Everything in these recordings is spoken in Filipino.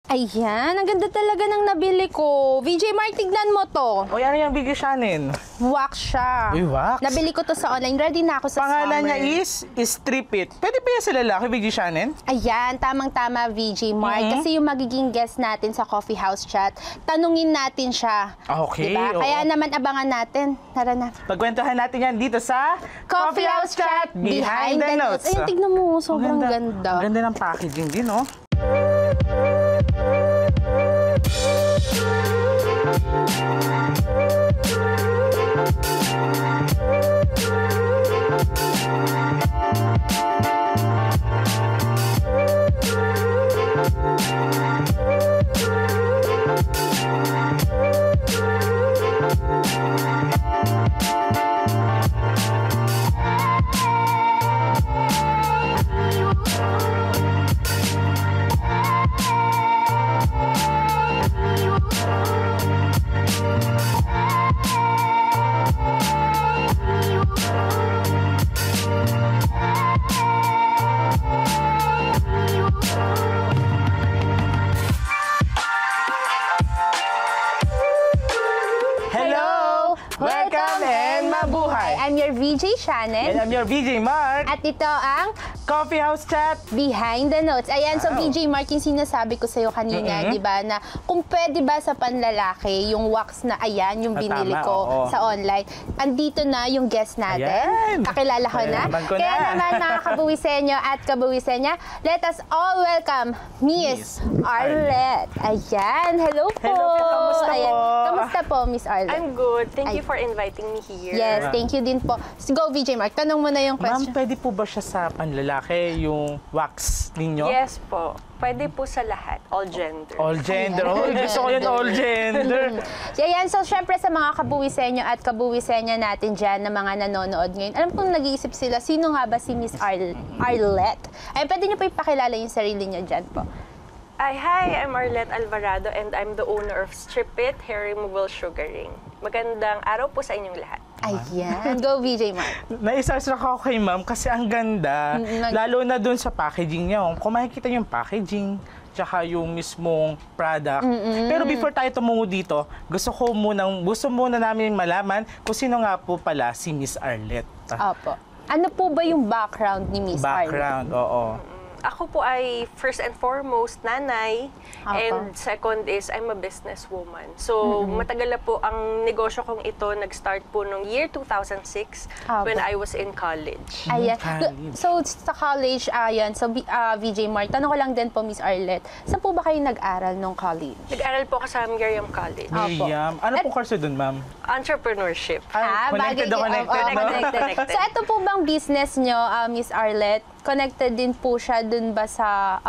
Ayan, ang ganda talaga ng nabili ko. VJ Mark, tignan mo to. O yan yung bigay Shannon. Wax siya. Uy, wax? Nabili ko to sa online. Ready na ako sa Pangalan summer. niya is Strip It. Pwede pa yan sa lalaki, bigay Shannon? Ayan, tamang-tama VJ Mark. Kasi yung magiging guest natin sa Coffee House Chat, tanungin natin siya. Okay, Diba? oo. Kaya naman abangan natin. Tara na. Pagkwentuhan natin yan dito sa Coffee House Chat Behind the Notes. Ayun, tignan mo. Sobrang ganda. Ang ganda ng packaging din, oh. Welcome and mabuhay! I'm your VJ Shannon. And I'm your VJ Mark. At ito ang Coffee House Chat Behind the Notes. Ayan, so Wow. VJ Mark, yung sinasabi ko sa'yo kanina, di ba, na kung pwede ba sa panlalaki, yung wax na ayan, yung binili Tama, ko oo. sa online, andito na yung guest natin. Ayan. Kakilala ko na. Malaman ko Kaya na. naman, mga kabuwisenyo at kabuwisenya, let us all welcome Miss Arlette. Ayan, hello po. Hello po, kamusta po? Ayan. Kamusta po, Miss Arlette? I'm good. Thank you Ay. for inviting me here. Yes, thank you din po. Go, VJ Mark, tanong mo na yung Ma'am, question. pwede po ba siya sa panlalaki, yung wax ninyo? Yes po. Pwede po sa lahat. All gender. All gender. Oh, gusto ko yun, all gender. Yan, so syempre sa mga kabuwisenyo at kabuwisenya natin dyan na mga nanonood ngayon, alam kong nag-iisip sila, sino nga ba si Miss Arlette? Ay, pwede niyo po ipakilala yung sarili niyo dyan po. Hi, I'm Arlette Alvarado and I'm the owner of Strip It Hair Removal Sugaring. Magandang araw po sa inyong lahat. Ayan, go VJ Mark. Naisasrak ako kay ma'am kasi ang ganda. Lalo na dun sa packaging niya. Kung makikita yung packaging, tsaka yung mismong product. Pero before tayo tumungo dito, gusto muna namin malaman kung sino nga po pala si Miss Arlette. Opo. Ano po ba yung background ni Miss Arlette? Background, oo. Ako po ay first and foremost nanay Apo. and second is I'm a businesswoman. So matagal na po ang negosyo kong ito nag-start po noong year 2006 Apo. when I was in college. Ayan. College. So, sa college, ayan, so VJ Mark, tanong ko lang din po, Miss Arlette, saan po ba kayo nag-aral nung college? Nag-aral po ako sa Miriam College. Opo. Miriam. Ano pong course dun, ma'am? Entrepreneurship. Connected na connected, no? So, ito po bang business nyo, Miss Arlette? Connected din po siya dun ba sa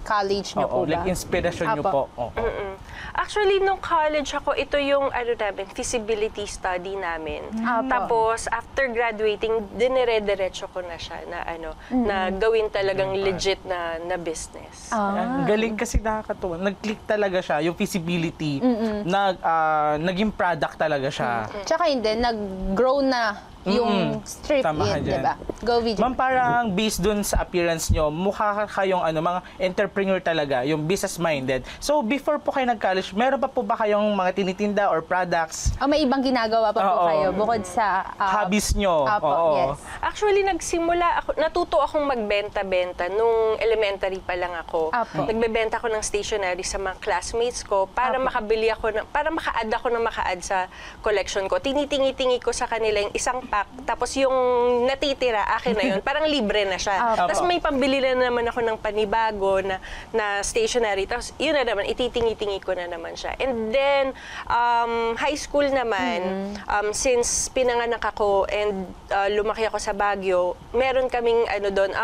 college nyo po Oo, ba? like inspiration nyo po. Apo. Oo. Actually, nung college ako, ito yung namin, feasibility study namin. Apo. Tapos, after graduating, dinire-diretso ko na siya na, na gawin talagang legit na business. Ang galing kasi nakakatuwa. Nag-click talaga siya, yung feasibility. Naging product talaga siya. Tsaka hindi, nag-grow na yung strip Tama ka in, dyan. diba? Go, VJ. Ma'am, parang based dun sa appearance nyo, mukha kayong mga entrepreneur talaga, yung business-minded. So, before po kayo nag-college, meron pa po ba kayong mga tinitinda or products? O may ibang ginagawa pa po Oo. kayo bukod sa Hobbies nyo? Apo, Oo. yes. Actually, natuto akong magbenta-benta nung elementary pa lang ako. Apo. Nagbebenta ako ng stationery sa mga classmates ko para makabili ako, para maka-add ako ng maka-add sa collection ko. Tinitingi-tingi ko sa kanila yung isang pack, tapos yung natitira, akin na yun, parang libre na siya. Apo. Tapos may pambili na naman ako ng panibago na stationery, tapos yun na naman, ititingi-tingi ko na naman siya. And then, high school naman, since pinanganak ako and lumaki ako sa Baguio, meron kaming doon,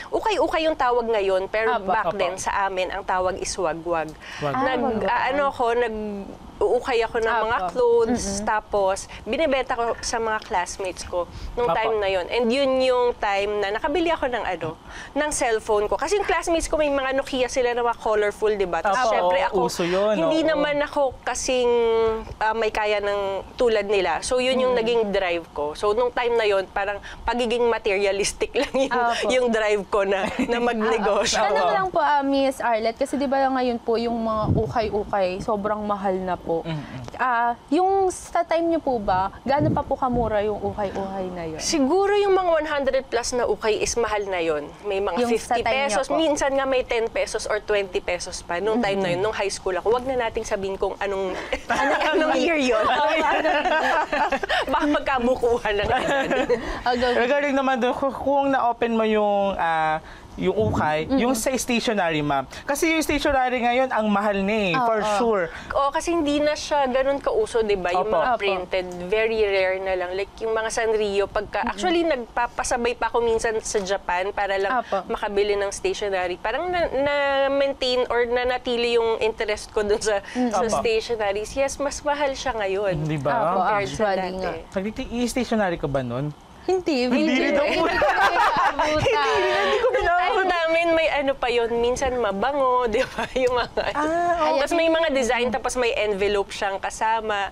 ukay-ukay yung tawag ngayon, pero Apo. back Apo. then sa amin, ang tawag is wagwag. Wagwag. nag-uukay ako ng mga Apo. clothes, tapos binibenta ko sa mga classmates ko nung Apo. time na yon. And yun yung time na nakabili ako ng ng cellphone ko. Kasi yung classmates ko may mga Nokia sila na mga colorful, di ba? Tapos Apo, syempre ako, uso yun, hindi oo. naman ako kasing may kaya ng tulad nila. So yun yung naging drive ko. So nung time na yon, parang pagiging materialistic lang Apo. yung drive ko na magnegosyo. Tanong lang po, Miss Arlette, kasi di ba ngayon po yung mga ukay-ukay, sobrang mahal na po. Yung sa time niyo po ba, gaano pa po kamura yung ukay-ukay na yun? Siguro yung mga 100 plus na ukay is mahal na yon. May mga Yung sa 50 time niya pesos, po. minsan nga may 10 pesos or 20 pesos pa. Nung time na yun, nung high school ako, wag na nating sabihin kung anong year yun. Baka magkabukuhan ng edad. Regarding naman doon, kung na-open mo yung ukay, yung sa stationery, ma'am. Kasi yung stationery ngayon, ang mahal na for sure. Oo, kasi hindi na siya ganun kauso, di ba? Yung Opo. mga Opo. printed, very rare na lang. Like yung mga Sanrio, actually nagpapasabay pa ako minsan sa Japan para lang Opo. makabili ng stationery. Parang na-maintain or nanatili yung interest ko dun sa Opo. stationaries. Yes, mas mahal siya ngayon. Di Opo, ba? Compared sa actually nga. dati. Saglit, i-stationary ka ba nun? Hindi, Hindi rin ako. Hindi ko Time namin may ano pa yun, minsan mabango, di ba? Yung mga, tapos may mga design, tapos may envelope siyang kasama.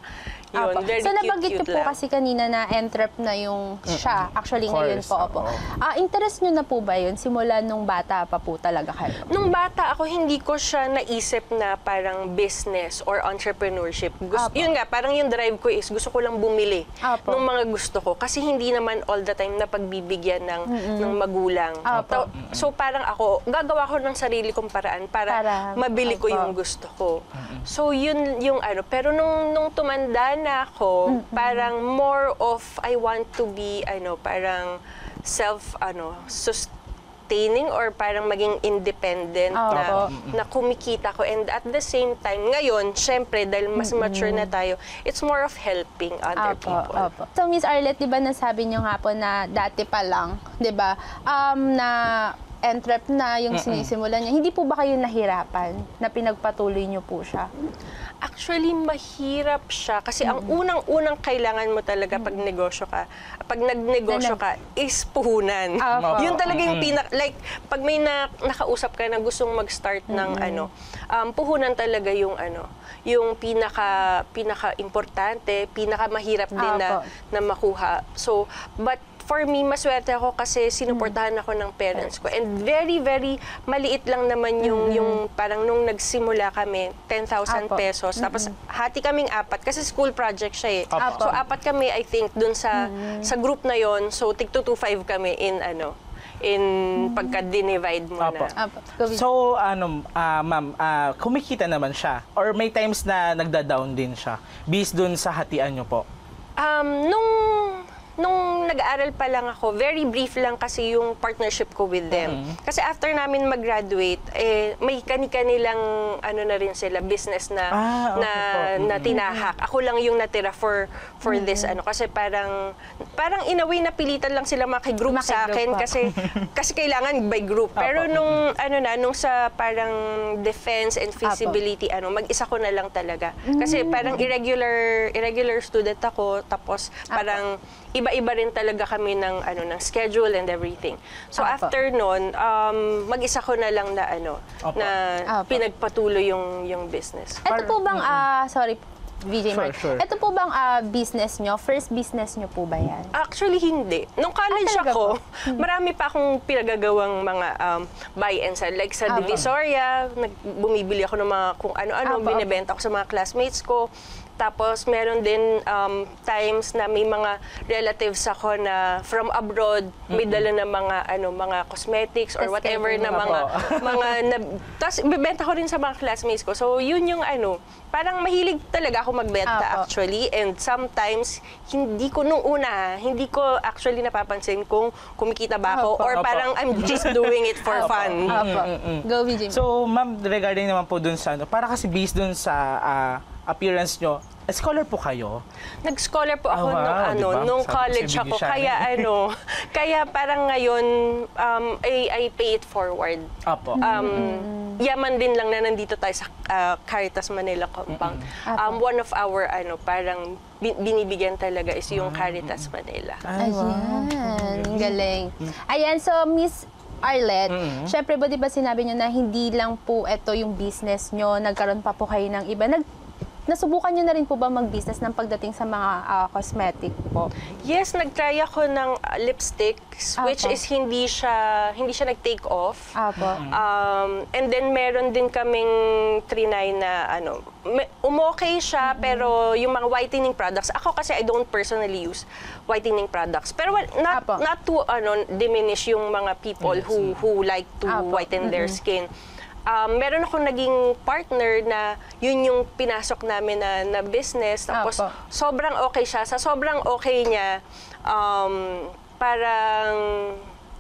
Yun, very So nabanggit cute ko po lang. kasi kanina na entrep na yung siya. Actually Of ngayon course, po, opo. Interest nyo na po ba yun? Simula nung bata pa po talaga kayo? Nung bata ako, hindi ko siya naisip na parang business or entrepreneurship. Apo. Yun nga, parang yung drive ko is gusto ko lang bumili Apo. ng mga gusto ko. Kasi hindi naman all the time na pagbibigyan ng magulang. Apo. So parang ako, gagawa ko ng sarili kong paraan para mabili ko Apo. yung gusto ko. So yun yung ano. Pero nung tumanda na ako, parang more of I want to be parang sustaining or parang maging independent na kumikita ko. And at the same time, ngayon, syempre, dahil mas mature na tayo, it's more of helping other people. Opo. So, Miss Arlette, di ba nasabi niyo nga po na dati pa lang, di ba, na entrep na yung sinisimulan niya. Hindi po ba kayo nahirapan na pinagpatuloy niyo po siya? Actually, mahirap siya kasi ang unang-unang kailangan mo talaga pag negosyo ka, pag nagnegosyo ka, is puhunan. Opo. Yun talaga yung like, pag may nakausap ka na gustong mag-start ng puhunan talaga yung yung pinaka-importante, pinaka-mahirap din Opo. na makuha. So, but for me, maswerte ako kasi sinuportahan ako ng parents ko. And very, very maliit lang naman yung parang nung nagsimula kami, 10,000 Apo. pesos. Tapos hati kaming apat kasi school project siya eh. Apo. So apat kami, I think, dun sa grup na yon. So tig 225 kami in pagka-divide mo Apo. na. Opo. So, ma'am, kumikita naman siya? Or may times na nagda-down din siya? Based dun sa hatian nyo po? Nung nag-aaral pa lang ako, very brief lang kasi yung partnership ko with them. Kasi after namin mag-graduate, may kani-kanilang na rin sila, business na na tinahak. Ako lang yung natira for this kasi parang in a way napilitan lang sila makigroup sa akin kasi kailangan by group. Pero nung nung sa parang defense and feasibility mag-isa ko na lang talaga. Kasi parang irregular student ako, tapos parang iba-iba rin talaga kami ng schedule and everything. So Apo. after noon, mag-isa ko na lang na Apo. Apo. pinagpatuloy yung business. Ito po bang, sorry, VJ Mark. Sure. Ito po bang business nyo? First business nyo po ba yan? Actually, hindi. Nung college talaga ako, marami pa akong pinagagawang mga buy and sell. Like sa Apo. Divisoria, bumibili ako ng mga kung ano-ano, Apo. binibenta ko sa mga classmates ko. Tapos meron din times na may mga relatives ako na from abroad, may dala na mga cosmetics or Tas whatever kayo na po. tapos ibebenta ko rin sa mga classmates ko. So yun yung parang mahilig talaga ako magbenta Apo. actually, and sometimes hindi ko actually napapansin kung kumikita ba ako Apo. or parang I'm just doing it for fun. Opo. Go, VJ Mark. So, ma'am, regarding naman po dun sa para kasi based dun sa appearance nyo, Scholar po kayo? Nag-scholar po ako Wow, diba? nung Sabi ko college si ako. Bibi Kaya kaya parang ngayon, I pay it forward. Opo. Yaman din lang na nandito tayo sa Caritas Manila Compound. One of our parang binibigyan talaga is yung Caritas Manila. Ayan, galing. Ayan, so Miss Arlette, syempre ba, di ba sinabi nyo na hindi lang po ito yung business nyo, nagkaroon pa po kayo ng iba. Nasubukan nyo na rin po ba mag-business ng pagdating sa mga cosmetic po? Yes, nag-try ako ng lipsticks, which is hindi siya nag-take off. Apo. And then meron din kaming trinay na umokay siya, pero yung mga whitening products, ako kasi I don't personally use whitening products. Pero not to diminish yung mga people who like to whiten their skin. Meron akong naging partner na yun yung pinasok namin na business. Tapos sobrang okay siya. Sa sobrang okay niya, parang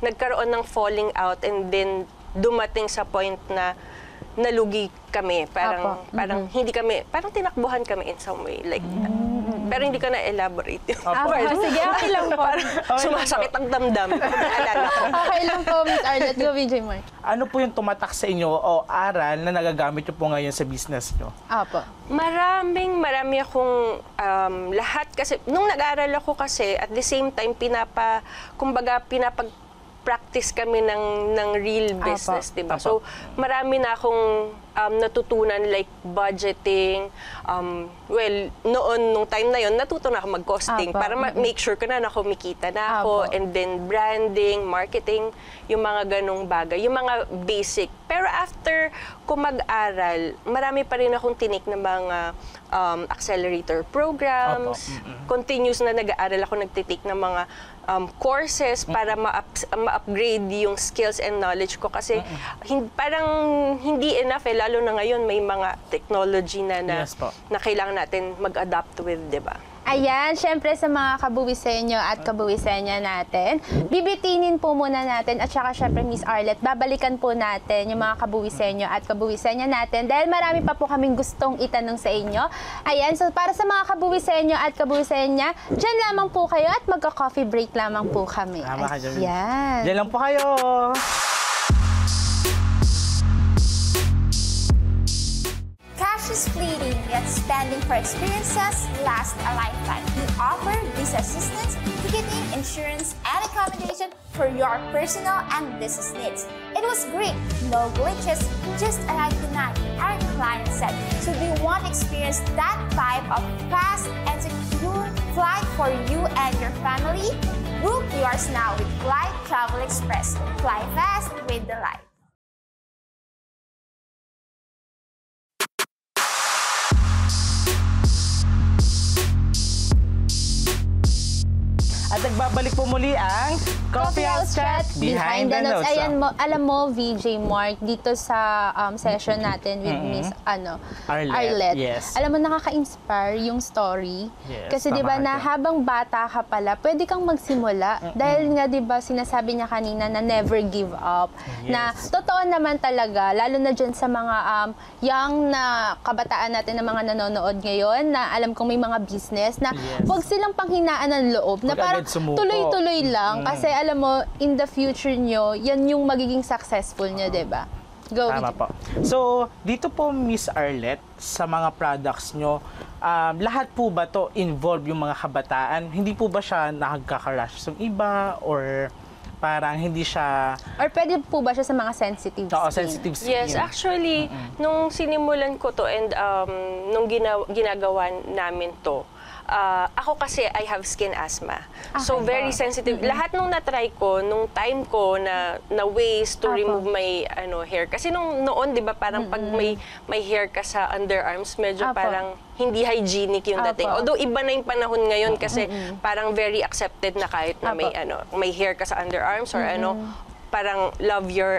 nagkaroon ng falling out and then dumating sa point na nalugi kami. Parang hindi kami, parang tinakbuhan kami in some way. Like, pero hindi ka na-elaborate. Sige, okay lang po. Sumasakit ang damdam. Naalala ko. Okay lang po, Miss Arlette. Go, VJ Mark. Ano po yung tumatak sa inyo o aral na nagagamit nyo po ngayon sa business nyo? Apo. Marami akong lahat kasi, nung nag-aaral ako kasi, at the same time, pinapag-practice kami ng real business, diba? So, marami na akong natutunan like budgeting. Nung time na yon natuto na ako mag-costing para make sure ko na kumikita na ako. And then branding, marketing, yung mga ganong bagay, yung mga basic. Pero after ko mag-aral, marami pa rin akong tinik na mga accelerator programs. Continuous na nag-aaral ako, nagtitik ng mga courses para ma-upgrade yung skills and knowledge ko kasi parang hindi enough lalo na ngayon may mga technology na kailangan natin mag-adapt with, di ba? Ayan, syempre sa mga kabuwisenyo at kabuwisenya natin, bibitinin po muna natin at saka syempre Miss Arlette, babalikan po natin yung mga kabuwisenyo at kabuwisenya natin dahil marami pa po kaming gustong itanong sa inyo. Ayan, so para sa mga kabuwisenyo at kabuwisenya, dyan lamang po kayo at magka-coffee break lamang po kami. Ayan. Dyan lang po kayo. Cash is fleeting, yet spending for experiences lasts a lifetime. We offer this assistance, ticketing, insurance, and accommodation for your personal and business needs. It was great, no glitches, just arrived tonight, our client said. So do you want to experience that type of fast and secure flight for you and your family? Book yours now with Flight Travel Express. Fly fast with delight. At nagbabalik po muli ang Coffee House Chat Behind the Notes. Ayan, alam mo, VJ Mark, dito sa session natin with Miss Arlette. Yes. Alam mo, nakaka-inspire yung story. Yes, Kasi di ba tama na ka. habang bata ka pala, pwede kang magsimula. Dahil nga di ba sinasabi niya kanina na never give up. Yes. Na totoo naman talaga, lalo na dyan sa mga young na kabataan natin na mga nanonood ngayon, na alam kong may mga business, na huwag silang panghinaan ng loob. Na parang tuloy-tuloy lang. Kasi alam mo, in the future nyo, yan yung magiging successful nyo, diba? Go. Tama po. So, dito po, Miss Arlette, sa mga products nyo, lahat po ba to involve yung mga kabataan? Hindi po ba siya nakagkakarash sa iba? Or parang hindi siya... Or pwede po ba siya sa mga sensitive skin? sensitive skin. Yes, actually, nung sinimulan ko to and nung ginagawa namin to, ako kasi I have skin asthma. So very sensitive. Lahat nung na-try ko, nung time ko na ways to remove my hair. Kasi noon, 'di ba, parang pag may hair ka sa underarms, medyo parang hindi hygienic yung dating. Although iba na yung panahon ngayon kasi parang very accepted na kahit na may hair ka sa underarms or parang love your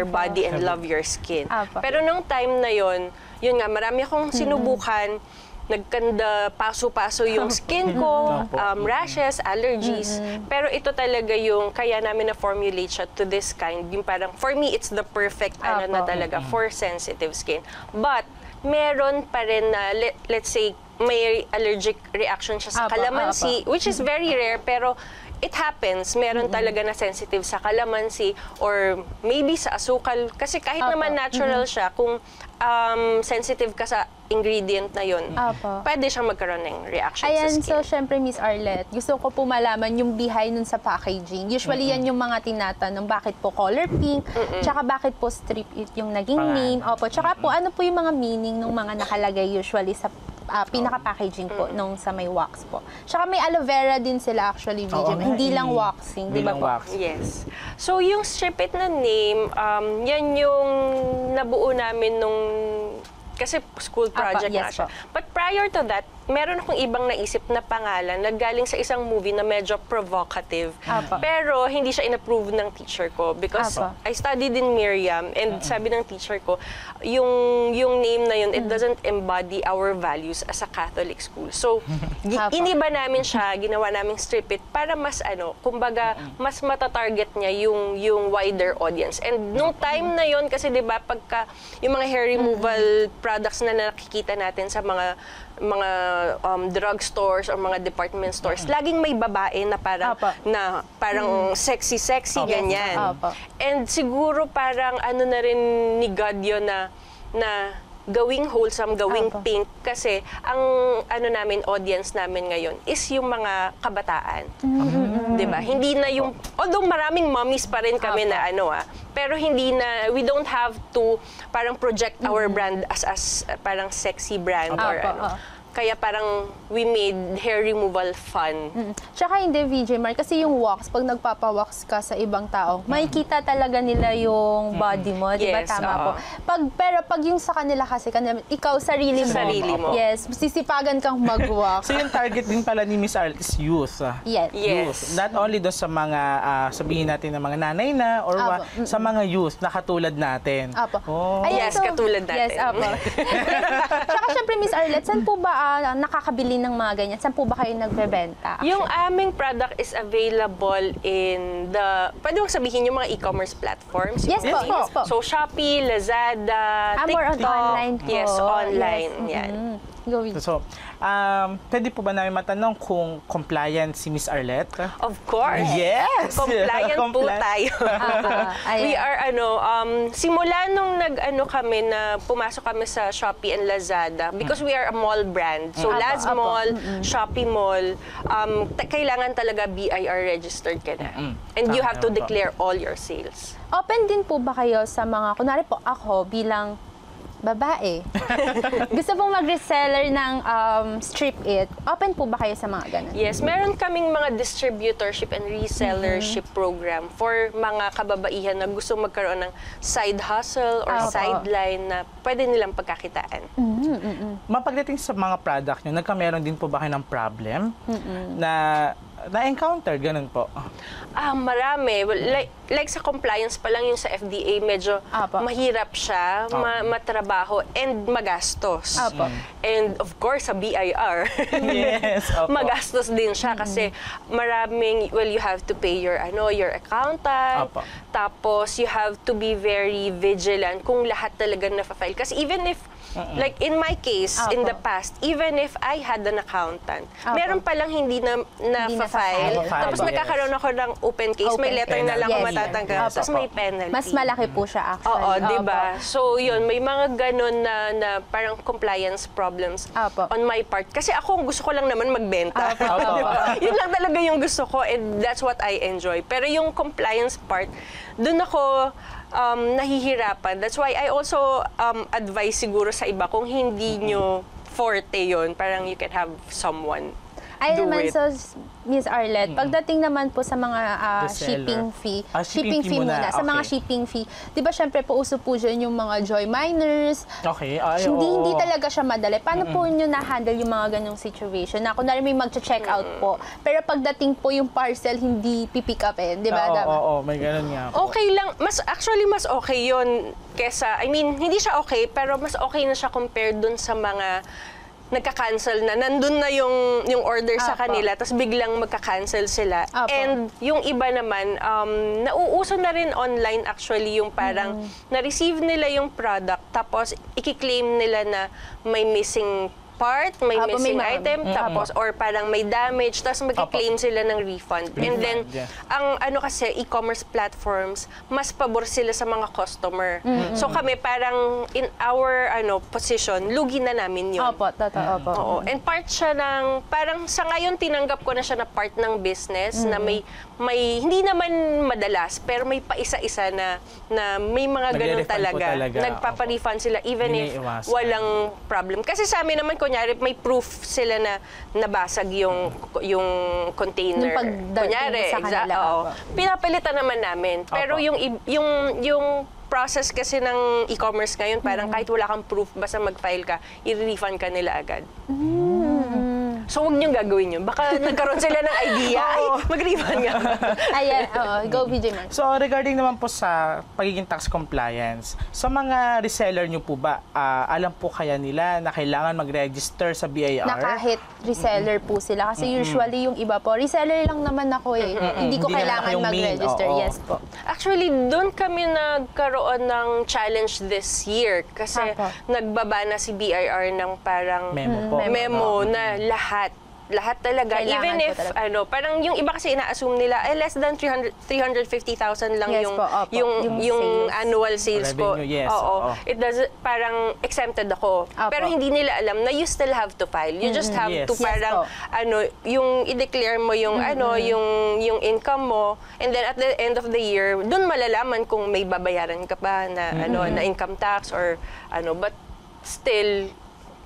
body and love your skin. Pero nung time na yun nga, marami akong sinubukan. Nagkanda paso-paso yung skin ko, rashes, allergies. Pero ito talaga yung kaya namin na-formulate siya to this kind. Yung parang, for me, it's the perfect na talaga for sensitive skin. But, meron pa rin na, let's say, may allergic reaction siya sa Apo, calamansi, which is very rare, pero it happens. Meron talaga na sensitive sa calamansi or maybe sa asukal. Kasi kahit Apo. naman natural siya, kung sensitive ka sa ingredient na yun, Apo. pwede siyang magkaroon ng reaction Ayan, sa so skin. syempre Miss Arlette, gusto ko po malaman yung behind nun sa packaging. Usually yan yung mga tinatanong, bakit po color pink, tsaka bakit po strip it yung naging name. Opo, tsaka po ano po yung mga meaning ng mga nakalagay usually sa pinaka-packaging po nung sa may wax po. Tsaka may aloe vera din sila actually, Oo VJ. nga Hindi lang eh. waxing, di Hindi ba lang po? wax. Yes. So, yung strip it na name, yan yung nabuo namin nung kasi school project yes na siya. po. But prior to that, meron akong ibang naisip na pangalan na galing sa isang movie na medyo provocative. Apo. Pero hindi siya in-approve ng teacher ko because Apo. I studied in Miriam and sabi ng teacher ko, yung name na yun, it doesn't embody our values as a Catholic school. So, Apo. iniba namin siya, ginawa naming strip it para mas kumbaga, mas matatarget niya yung wider audience. And nung time na yun, kasi 'di ba pagka yung mga hair removal products na nakikita natin sa mga drug stores or mga department stores, laging may babae na Apo. parang sexy ganyan. Apo. And siguro parang ano na rin ni God yun na gawing wholesome, gawing Apo. pink kasi ang ano namin audience namin ngayon is yung mga kabataan. 'Di ba? Hindi na yung although maraming mommies pa rin kami na pero hindi na we don't have to parang project our brand as parang sexy brand or Apo, ano. Kaya parang we made hair removal fun. Tsaka hindi, VJ Mar, kasi yung wax, pag nagpapawax ka sa ibang tao, makikita talaga nila yung body mo, di ba? Yes, Tama oo. po. Pero pag yung sa kanila kasi, ikaw, sarili mo. Sarili mo. Yes, sisipagan kang mag-wax. So yung target din pala ni Miss Arlette is youth. Yes. Yes. Youth. Not only doon sa mga, sabihin natin ng mga nanay na or Apo. sa mga youth na katulad natin. Apo. Oh. Ayan, Yes, katulad natin. Yes, apo. Tsaka syempre, Miss Arlette, saan po ba nakakabili ng mga ganyan? Saan po ba kayo nagbebenta? Yung aming product is available in pwede mong sabihin yung mga e-commerce platforms. Yes po, yes po. So, Shopee, Lazada, More on TikTok. online po. Yes, online. Yes. Yan. Go with So, pwede po ba namin matanong kung compliant si Miss Arlette? Of course. Yes! Compliant po tayo. ayan. We are simula nung kami na pumasok kami sa Shopee and Lazada because we are a mall brand. So Apo, Laz apo. Mall, Shopee Mall, kailangan talaga BIR registered ka na. And you have to Tama po. declare all your sales. Open din po ba kayo sa mga, kunwari po ako bilang babae, gusto pong mag-reseller ng Strip It, open po ba kayo sa mga ganun? Yes, meron kaming mga distributorship and resellership program for mga kababaihan na gusto magkaroon ng side hustle or Apo. sideline na pwede nilang pagkakitaan. Mapagdating sa mga product nyo, nagkameron din po ba kayo ng problem na-encounter, ganun po? Marami. Well, like sa compliance pa lang yung sa FDA, medyo Apo. mahirap siya, matrabaho, and magastos. Apo. And of course, sa BIR, Yes, opo. magastos din siya kasi maraming, you have to pay your accountant, Apo. tapos you have to be very vigilant kung lahat talaga na-file. Kasi even if, like in my case, in Apo. the past, even if I had an accountant, Apo. meron palang hindi na-file. na-file. Tapos Yes. nagkakaroon ako ng open case, may Open letter na lang penalty. ako Yes. matatanggap, Apo. tapos may penalty. Mas malaki po siya actually. Oo, di ba? Opo. So, yun, may mga ganun na parang compliance problems Apo. on my part. Kasi ako, gusto ko lang naman magbenta. Apo. Di ba? Yun lang talaga yung gusto ko and that's what I enjoy. Pero yung compliance part, dun ako nahihirapan. That's why I also advise siguro sa iba kung hindi nyo forte yun, parang you can have someone Ayun do naman, it. so Miss Arlette, pagdating naman po sa mga The seller. shipping fee, Shipping fee muna. Sa mga Okay. shipping fee, di ba syempre po uso po dyan yung mga joy miners, Okay. Ay, hindi oo. talaga siya madali. Paano po nyo na-handle yung mga ganong situation? Na kunwari may mag-check out po, pero pagdating po yung parcel, hindi pipick up di ba? Oo, Tama? oo, may ganun nga po. Okay lang, mas okay yon kesa, hindi siya okay, pero mas okay na siya compared dun sa mga nagka-cancel na, nandun na yung order sa Apo. kanila, tapos biglang magka-cancel sila. Apo. And yung iba naman, nauuso na rin online actually yung parang na-receive nila yung product, tapos i-claim nila na may missing part, may Apo, may missing mga- item, tapos or parang may damage, tapos mag-claim sila ng refund. And then, yes. ang ano kasi, e-commerce platforms, mas pabor sila sa mga customer. So kami parang in our position, lugi na namin yun. Opo, totoo po. Oo. And part siya ng, parang sa ngayon tinanggap ko na siya na part ng business na may hindi naman madalas, pero may paisa-isa na may mga ganun Nagre-refund po talaga. talaga. Nagpapa-refund sila even if Iniiwasan. walang problem. Kasi sa amin naman, kunyari, may proof sila na nabasag yung container. Yung pagdating sa kanila, oo. opo. Pinapalitan naman namin. Pero Opo. yung process kasi ng e-commerce ngayon, parang kahit wala kang proof, basta mag-file ka, i-refund ka nila agad. So, huwag niyong gagawin yun. Baka nagkaroon sila ng idea, ay, mag-refund nga. Ayan, oo. Go, VJ Mark. So, regarding naman po sa pagiging tax compliance, sa mga reseller nyo po ba, alam po kaya nila na kailangan mag-register sa BIR? Na kahit reseller po sila. Kasi usually yung iba po, reseller lang naman ako eh. Hindi ko Hindi na kailangan kayong main, mag-register. oo. Yes po. Actually, doon kami nagkaroon ng challenge this year. Kasi Apo. nagbaba na si BIR ng parang Memo po. memo na lahat talaga. Kailangan Even po if, talaga. parang yung iba kasi ina-assume nila, less than 350,000 lang Yes yung, po, opo. yung, Yung yung sales. annual sales ko. Revenue, yes, Oo. oo. It does, parang exempted ako. Opo. Pero hindi nila alam na you still have to file. You just have Yes. to Yes parang, po. yung i-declare mo yung, yung income mo, and then at the end of the year, dun malalaman kung may babayaran ka pa na, na income tax or but still,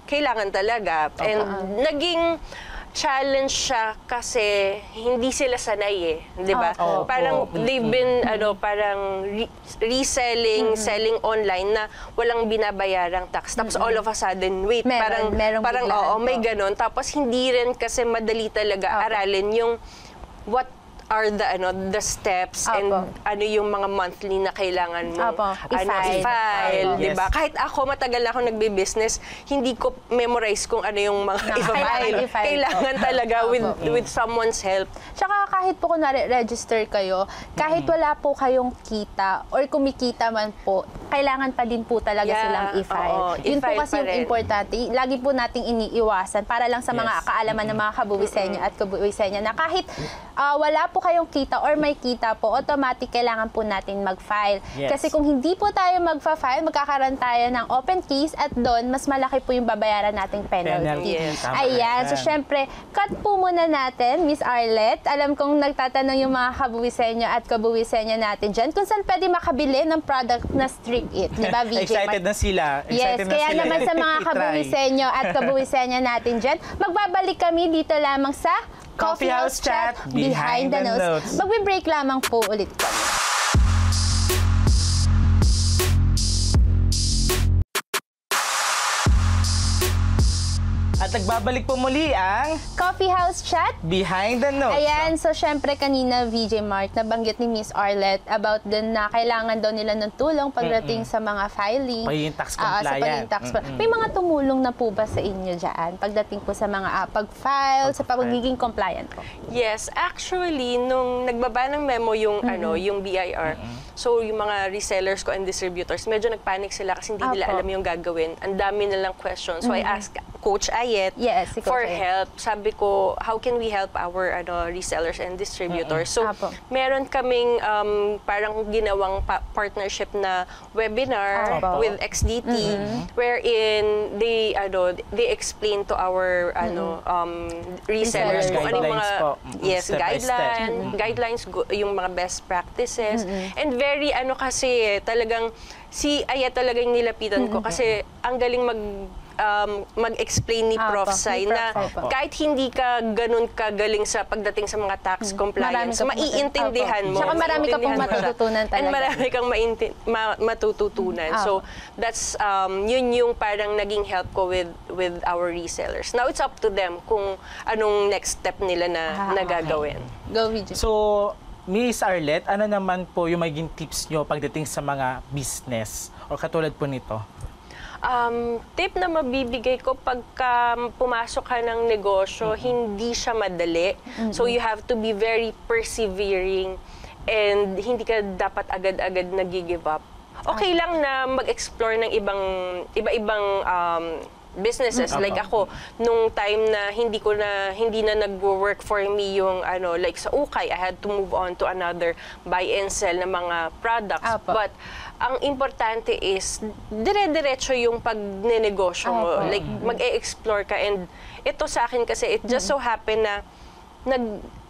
kailangan talaga. And naging challenge siya kasi hindi sila sanay eh, 'di ba? Opo. Parang they've been parang reselling, selling online na walang binabayarang tax. Tapos all of a sudden, wait, Merong parang biglaan may po. ganon. Tapos hindi rin kasi madali talaga aralin yung what are the steps and Opo. yung mga monthly na kailangan mo Opo. I-file. i-file, 'di ba? Yes. Kahit ako matagal na ako nagbe-business, hindi ko memorize kung ano yung mga i-file. kailangan i-file Kailangan po. talaga Opo. with someone's help. Tsaka kahit po kunwari register kayo, kahit wala po kayong kita or kumikita man po, kailangan pa din po talaga Yeah, silang i-file. oo, Yun po i-file kasi pa yung rin. importante. Lagi po nating iniiwasan para lang sa mga Yes. kaalaman ng mga kabuwisenyo at kabuwisenyo na kahit wala po kayong kita or may kita po, automatic kailangan po natin mag-file. Yes. Kasi kung hindi po tayo mag-file, magkakaroon tayo ng open case at doon, mas malaki po yung babayaran nating penalty. Yes. Tama Ayan. So, yan. syempre, cut po muna natin, Miss Arlette. Alam kong nagtatanong yung mga kabuwisenyo at kabuwisenyo natin dyan kung saan pwede makabili ng product na Strip It. Di ba, VJ? Excited na sila. Yes, Excited na kaya sila naman sa mga i-try. kabuwisenyo at kabuwisenyo natin dyan, magbabalik kami dito lamang sa Coffee House Chat Behind the Notes. Magbe-break lamang po ulit kami. At nagbabalik po muli ang Coffee House Chat Behind the Notes. Ayan, so syempre kanina VJ Mark, nabanggit ni Miss Arlette about din na kailangan daw nila ng tulong pagdating sa mga filing. Pagiging tax Sa compliant. pagiging tax May mga tumulong na po ba sa inyo dyan pagdating po sa mga pag-file, sa pagiging compliant po? Yes, actually nung nagbaba ng memo yung yung BIR. So yung mga resellers ko and distributors, medyo nagpanic sila kasi hindi nila Apo. alam yung gagawin. Ang dami nilang questions. So I asked Coach Ayet Yes, si Coach for Ayet. help. Sabi ko, how can we help our resellers and distributors? So Apo. meron kaming parang ginawang partnership na webinar Apo. with XDT wherein they explain to our resellers kung ano yung mga Guidelines po. yes, Step by step. guidelines, yung mga best practices. And very kasi talagang si Ayet talaga yung nilapitan ko kasi ang galing mag-explain ni Apo, Prof. Sai ni Prof. na Sai po. kahit hindi ka ganun kagaling sa pagdating sa mga tax compliance, ka pong maiintindihan mo. Tsaka marami ka pong Maiintindihan mo siya. matututunan talaga. And marami kang matututunan. Apo. So, that's yun yung parang naging help ko with our resellers. Now, it's up to them kung anong next step nila na gagawin. Go VJ. So, Miss Arlette, ano naman po yung maging tips nyo pagdating sa mga business o katulad po nito? Tip na mabibigay ko pagka pumasok ka ng negosyo, hindi siya madali. So you have to be very persevering and hindi ka dapat agad-agad nag-give up. Okay lang na mag-explore ng iba-ibang businesses. Like ako, nung time na hindi na nag-work for me yung like sa ukay, I had to move on to another buy and sell na mga products. Apo. But ang importante is dire-diretso yung pagnenegosyo mo. Apo. Like mag-e-explore ka, and ito sa akin kasi it just so happen na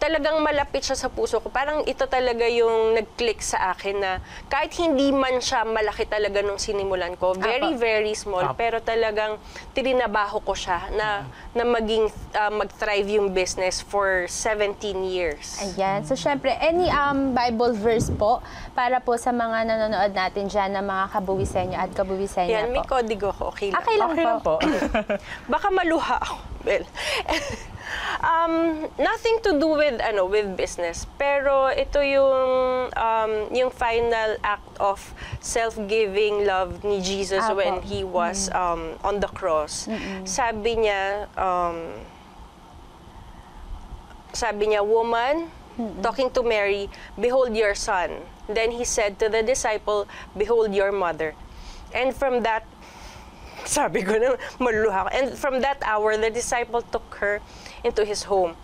talagang malapit siya sa puso ko. Parang ito talaga yung nag-click sa akin na kahit hindi man siya malaki talaga nung sinimulan ko, very, very small, pero talagang tininabaho ko siya na maging mag-thrive yung business for 17 years. Ayan. So, syempre, any Bible verse po para po sa mga nanonood natin dyan na mga kabuwisenyo at kabuwisenyo Yan, may po. kodigo ko. Okay lang. Okay lang Okay lang po. Baka maluha ako. Well, nothing to do with business, pero ito yung final act of self-giving love ni Jesus Apo. when he was on the cross. Sabi niya, woman, talking to Mary, behold your son. Then he said to the disciple, behold your mother. And from that, sabi ko na maluluha ko. And from that hour, the disciple took her into his home.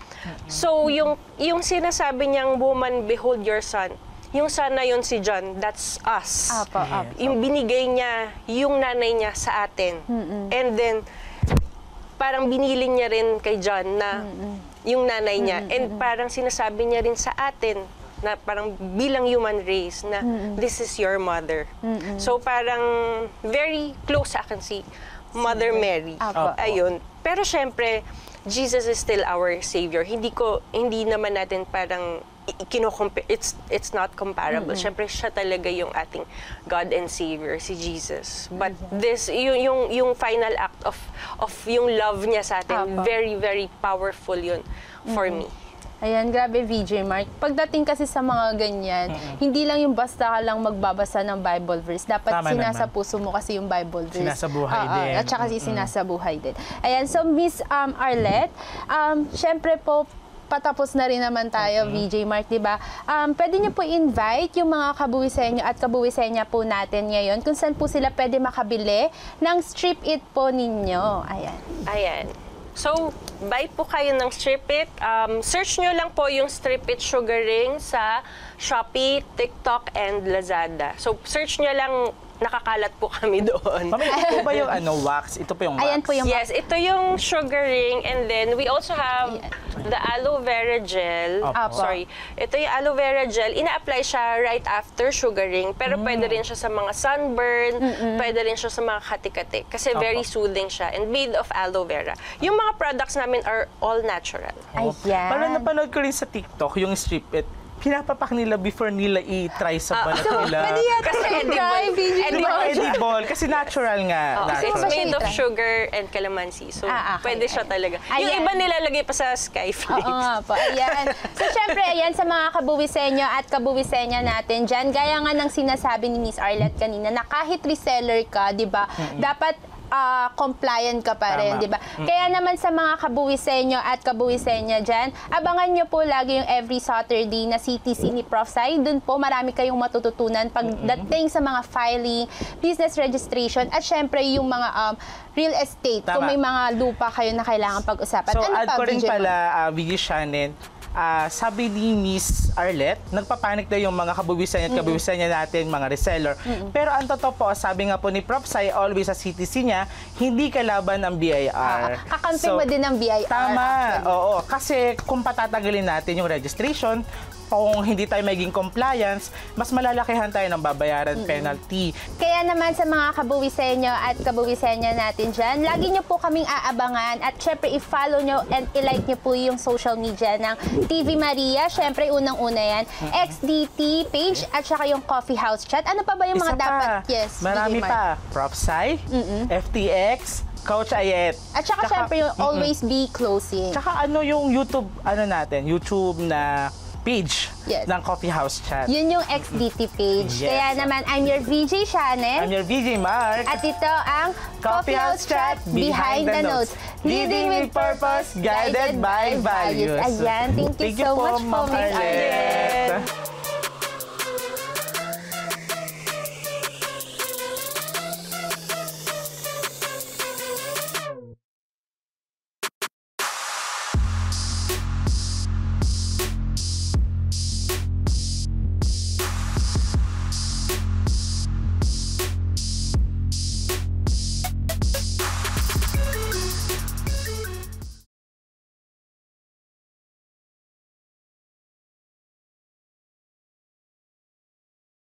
So, yung sinasabi niyang, woman, behold your son, yung son na yun si John, that's us. Apo, apo. Yung binigay niya, yung nanay niya sa atin. And then, parang biniling niya rin kay John na yung nanay niya. And parang sinasabi niya rin sa atin, na parang bilang human race na this is your mother. So parang very close sa akin si Mother Mary. Apo. Ayun. Pero syempre, Jesus is still our Savior. Hindi naman natin parang kino-compare. It's not comparable. Syempre siya talaga yung ating God and Savior, si Jesus. But this yung final act of yung love niya sa atin, Apo. very, very powerful yun for me. Ayan, grabe VJ Mark. Pagdating kasi sa mga ganyan, hindi lang yung basta ka lang magbabasa ng Bible verse. Dapat Tama sinasa naman. puso mo kasi yung Bible verse. Sinasabuhay din. At saka sinasabuhay din. Ayan, so Miss Arlette, syempre po, patapos na rin naman tayo, VJ Mark, di ba? Pwede niyo po invite yung mga kabuwisenyo at kabuwisenya po natin ngayon kung saan po sila pwede makabili ng Strip It po ninyo. Ayan. Ayan. So, buy po kayo ng Strip It. Search nyo lang po yung Strip It Sugaring sa Shopee, TikTok, and Lazada. So, search nyo lang, nakakalat po kami doon. Mami, ito po ba yung wax? Ito po yung wax? Ayan po yung Yes, ito yung sugaring, and then we also have the aloe vera gel. Apo. Sorry. Ito yung aloe vera gel. Ina-apply siya right after sugaring, pero pwede rin siya sa mga sunburn, pwede rin siya sa mga kati-kati. Kasi very soothing siya and made of aloe vera. Yung mga products namin are all natural. Ayan. Parang napanood ko rin sa TikTok yung Strip It. Pinapapak nila before nila i-try sa balat nila. Pwede yata Kasi siya edible. try, VJ Mark. Edible. Kasi natural nga. Oh, kasi it's Natural. made of Try. sugar and calamansi. So, Okay, pwede siya talaga. Yung Ayan. iba nilalagay pa sa Skyflakes. Oo nga po, ayan. So, syempre, ayan sa mga kabuwisenyo at kabuwisenya natin dyan, gaya nga ng sinasabi ni Miss Arlette kanina, na kahit reseller ka, di ba, dapat compliant ka pa rin, Tama. di ba? Kaya naman sa mga kabuwisenyo at kabuwisenya dyan, abangan nyo po lagi yung every Saturday na CTC ni Prof. Sai. Doon po marami kayong matututunan pagdating sa mga filing, business registration, at syempre yung mga real estate. Tama. Kung may mga lupa kayo na kailangan pag-usapan. So, Ano add pa, ko rin VJ Mark? pala, VJ Shannon, sabi ni Miss Arlette, nagpapanik daw yung mga kabuwisan at kabuwisan niya natin, mga reseller. Pero ang totoo po, sabi nga po ni Prof. Sai, always sa CTC niya, hindi kalaban ng BIR. Kakampi mo din ng BIR. Tama, oo. Kasi kung patatagalin natin yung registration, kung hindi tayo maging compliance, mas malalakihan tayo ng babayaran penalty. Kaya naman sa mga kabuwisenyo at kabuwisenya natin dyan, lagi nyo po kaming aabangan at syempre i-follow nyo and i-like nyo po yung social media ng TV Maria. Syempre unang-una yan, XDT page at saka yung Coffee House Chat. Ano pa ba yung mga Isa dapat? pa, Yes, marami VJ Mark. pa. Prof. Sai, FTX, Coach Ayet. At saka syempre yung Always Be Closing. Tsaka ano yung YouTube, YouTube na page Yes. ng Coffee House Chat. Yun yung XDT page. Yes. Kaya naman, I'm your VJ Shannon. I'm your VJ Mark. At ito ang Coffee House Chat Behind the Notes. Leading with purpose, guided by values. Ayan, thank you so po, much po, Ma'am Miss Arlette. Arlette.